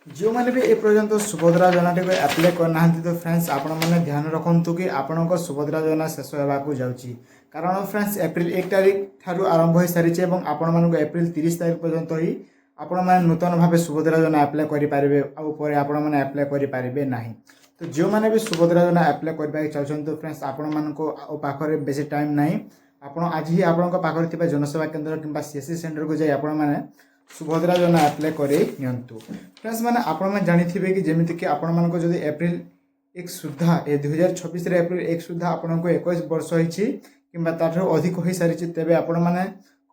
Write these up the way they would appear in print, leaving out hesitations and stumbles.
जो मैंने भी एपर्यंत सुभद्रा योजना टी आप्लाय करना तो फ्रेंड्स आपण मैंने ध्यान रखु कि आपण सुभद्रा योजना शेष होगा जाऊँगी कारण फ्रेंड्स एप्रिल 1 तारिख ठार आरंभ हो सारी आपण मानक एप्रिल 30 तारिख पर्यंत ही आपण मैंने नूतन भाव सुभद्रा योजना आप्लाय करेंगे आपण मैंने आप्लाय करेंगे ना। तो जो मैंने भी सुभद्रा योजना आप्लाय करने चाहते तो फ्रेंड्स आपण मानक बेसी टाइम ना आप आज ही आपण पाखे जनसेवा केन्द्र कि सीएससी सेंटर को जाए आपण मैंने सुभद्रा योजना आप्लाय करे नियंतु। फ्रेंड्स मैंने आपण जानिथिबे कि जेमिति कि आपण मानको जदि एप्रिल 1 सुद्धा 2026 एप्रिल 1 सुद्धा आपण को 21 वर्ष होइछि किंबा ताठो अधिक होई सारिछि तेबे आपण माने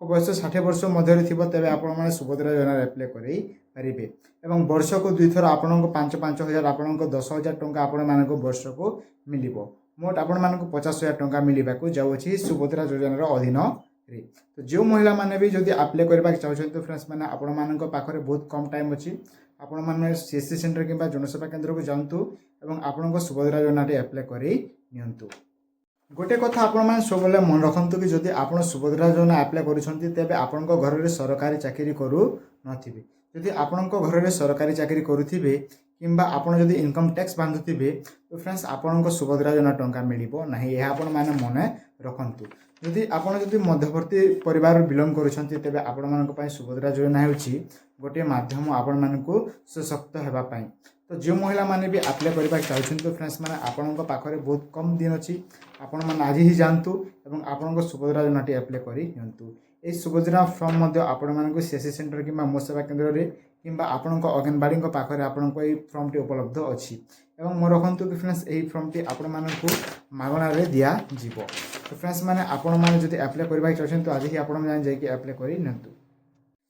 बयस 60 वर्ष मध्य थिबो तेबे आपण माने सुभद्रा योजना आप्लाय करै परिबे एवं वर्ष को दुई थर आपण को 5,000 आपण को 10,000 टंका आपण मानको वर्ष को मिलिबो मोट आपण मानको 50,000 टंका मिलिबा को जाउछि सुभद्रा योजना अधीन। तो जो महिला माने भी जदि आप्लाय करबा चाहछन तो फ्रेंड्स माने आपण मानक पाखरे बहुत कम टाइम अछि आपण माने सीएससी सेंटर किंबा जनसेवा केन्द्र को जांतु एवं आपण सुभद्रा योजना टी आप्लाय करै नियंतु। गोटे कथा आपण माने सबले मन रखंतु कि जदि आपण सुभद्रा योजना आप्लाय करूछंती तेबे आपण घर रे सरकारी चाकरी करू नथिबे जदि आपण घर रे सरकारी चाकरी करूथिबे किंबा आपण जदि इनकम टैक्स बांधुथिबे तो फ्रेंड्स आपण सुभद्रा योजना टंका मिलिबो नाही यह आपण माने मने रखंतु। जदि आपण जदि मध्यवर्ती परिवार बिलोंग करूछंती तेबे आपण मानक पय सुभद्रा योजना हेउची गोटे माध्यम आपण मानकु सशक्त हेबा पय। तो जो महिला माने भी आप्लाय करबा चाहछन तो फ्रेंड्स माने आपण पाखरे बहुत कम दिन अछि आपण माने आज ही जानतु एवं आपण सुभद्रा योजना टी आप्लाय करी नियंतु। ए सुभद्रा फॉर्म मध्ये आपण मानकु सीएससी सेंटर किंबा मो सेवा केन्द्र रे किंबा आपण अंगनवाड़ी पाखरे आपण ए फॉर्म टी उपलब्ध अछि एवं मो रखंतु कि फ्रेंड्स एही फॉर्म टी आपण मानकु मागणा रे दिया जीवो। तो फ्रेंड्स माने आपण माने जदि आप्लाय करबा चाहछन तो आज ही आपण माने जाई कि आप्लाय करी नियंतु।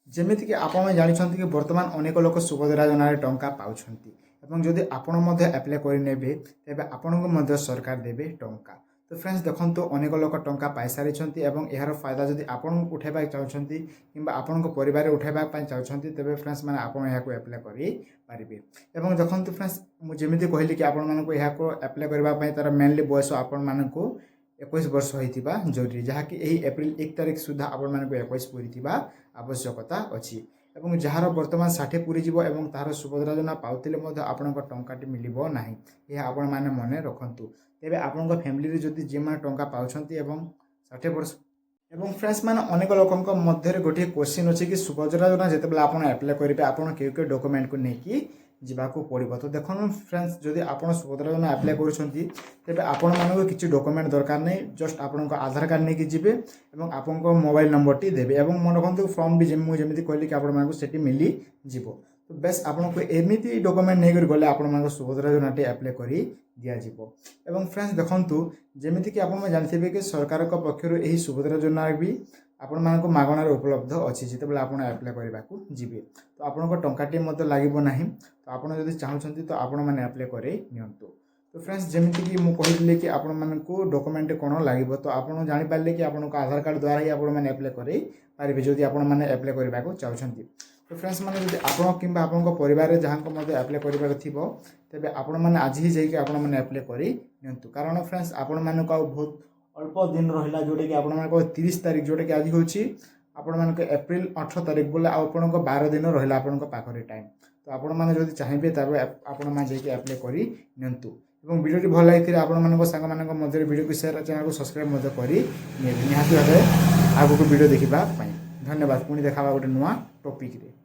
जेमिति कि आपण जानिछंती कि वर्तमान अनेक लोक सुभद्रा योजना रे टंका पाउछंती एवं जदि आपण मध्ये आप्लाय करि नेबे तेबे आपनको मध्ये सरकार देबे टंका। तो फ्रेंड्स देखंतु अनेक लोक टंका पाई सारिछंती एवं एहार फायदा जदि आपण उठाइबा चाहछंती किंबा आपनको परिवार उठाइबा पय चाहछंती तेबे फ्रेंड्स माने आपण एहाको आप्लाय करि पारिबे। एवं देखंतु फ्रेंड्स मु जेमिति कहली कि आपण मानको एहाको आप्लाय करबा पय तार मेनली बयस आपण मानको 21 वर्ष होइतिबा जरूरी जहाँकि एही एप्रिल 1 तारिख सुधा आपण मानको 21 पूरीतिबा आवश्यकता अछि एवं जहार वर्तमान 60 पूरी जीवो एवं तार सुभद्रा योजना पाउतिले मध्ये आपनको टंकाटी मिलिबो नाही यह आपण माने मने रखंतु। तेबे आपनको फैमिली रे जदि जे माने टंका पाउछंती एवं 60 वर्ष एवं फ्रेंड्स माने अनेक लोकंक मध्य गोटे क्वेश्चन अछि कि सुभद्रा योजना जेतेबेला आपण अप्लाई करिबे आपण के डॉक्यूमेंट को नेकी जीवाको पड़िबो। तो देखन फ्रेंड्स जदि आपण सुभद्रा योजना अप्लाई करूछंती तेबे आपण मानको किछि डॉक्यूमेंट दरकार नै जस्ट आपनको आधार कार्ड नेकी जिबे एवं आपनको मोबाइल नंबर टी देबे एवं मन रखंतु फॉर्म भी जेमिति कहली कि आपण मानको सेठी मिली जिवो। तो बेस आपनको एमिति डॉक्यूमेंट नै कर गले आपण मानको सुभद्रा योजना टी अप्लाई करी दिया जिवो। एवं फ्रेंड्स देखंतु जेमिति कि आपण जानथिबे कि सरकार को पक्षरु एही सुभद्रा योजना भी आपण मानको मागणार उपलब्ध अछि जेतेबेला आपण अप्लाई करबाकू जिबे। तो आपनको टंकाटी मते लागिबो नाही तो आपण जदि चाहछंती तो आपण माने अप्लाई करे नियंतु। तो फ्रेंड्स जेमिति कि मु कहितले कि आपण मानको डॉक्यूमेंट कोन लागिबो तो आपण जानि पारले कि आपनको आधार कार्ड द्वारा ही आपण माने अप्लाई करे पारिबे जदि आपण माने अप्लाई करबाकू चाहछंती। तो फ्रेंड्स माने जदि आपण किंबा आपनको परिवार रे जहां को मते अप्लाई करबार थिबो तेबे आपण माने आज ही जाई कि आपण माने अप्लाई करी नियंतु कारण फ्रेंड्स आपण मानको बहुत अल्प दिन रहिला जोटे कि आपण मानको 30 तारिख जोटे कि आज होछि आपण मानको एप्रिल 18 तारिख बोले आपनको 12 दिन रहिला आपनको पाखरे टाइम। तो आपण माने जदि चाहिबे तबे आपण माने जाई कि अप्लाई करी नियंतु एवं वीडियो टी भल लागिथिले आपण मानको संग मानको मध्ये वीडियो को शेयर चैनल को सब्सक्राइब मध्ये करी निहाती भाबे आगो को वीडियो देखिबा पई। धन्यवाद पुणी देखाबा गोटे नुआ टॉपिक रे।